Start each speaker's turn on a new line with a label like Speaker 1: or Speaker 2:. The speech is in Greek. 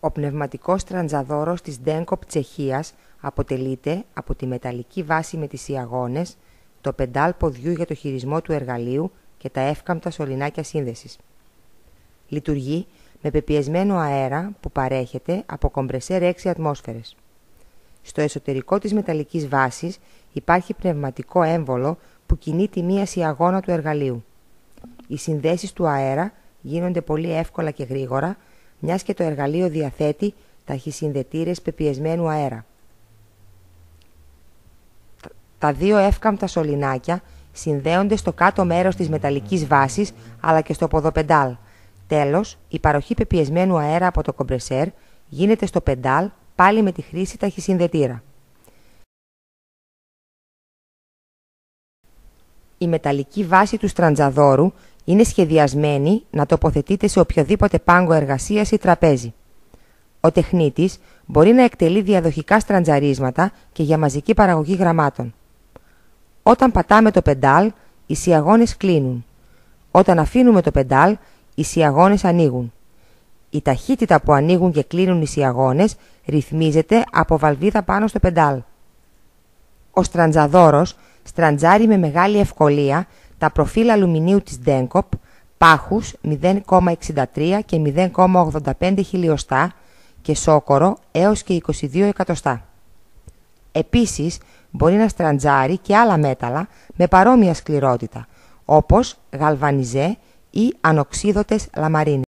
Speaker 1: Ο πνευματικός τραντζαδόρος της Ντένκοπ Τσεχίας αποτελείται από τη μεταλλική βάση με τις ιαγώνες, το πεντάλ ποδιού για το χειρισμό του εργαλείου και τα εύκαμπτα σωληνάκια σύνδεσης. Λειτουργεί με πεπιεσμένο αέρα που παρέχεται από κομπρεσέρ 6 ατμόσφαιρες. Στο εσωτερικό της μεταλλικής βάσης υπάρχει πνευματικό έμβολο που κινεί τη μία ιαγώνα του εργαλείου. Οι συνδέσεις του αέρα γίνονται πολύ εύκολα και γρήγορα, μιας και το εργαλείο διαθέτει ταχυσυνδετήρες πεπιεσμένου αέρα. Τα δύο εύκαμπτα σωληνάκια συνδέονται στο κάτω μέρος της μεταλλικής βάσης αλλά και στο ποδοπεντάλ. Τέλος, η παροχή πεπιεσμένου αέρα από το κομπρεσέρ γίνεται στο πεντάλ πάλι με τη χρήση ταχυσυνδετήρα. Η μεταλλική βάση του στραντζαδόρου είναι σχεδιασμένη να τοποθετείται σε οποιοδήποτε πάγκο εργασίας ή τραπέζι. Ο τεχνίτης μπορεί να εκτελεί διαδοχικά στραντζαρίσματα και για μαζική παραγωγή γραμμάτων. Όταν πατάμε το πεντάλ, οι σιαγώνες κλείνουν. Όταν αφήνουμε το πεντάλ, οι σιαγώνες ανοίγουν. Η ταχύτητα που ανοίγουν και κλείνουν οι σιαγώνες ρυθμίζεται από βαλβίδα πάνω στο πεντάλ. Ο στραντζαδόρος στραντζάρει με μεγάλη ευκολία τα προφίλ αλουμινίου της Ντένκοπ, πάχους 0,63 και 0,85 χιλιοστά και σόκορο έως και 22 εκατοστά. Επίσης, μπορεί να στραντζάρει και άλλα μέταλλα με παρόμοια σκληρότητα, όπως γαλβανιζέ ή ανοξίδωτες λαμαρίνες.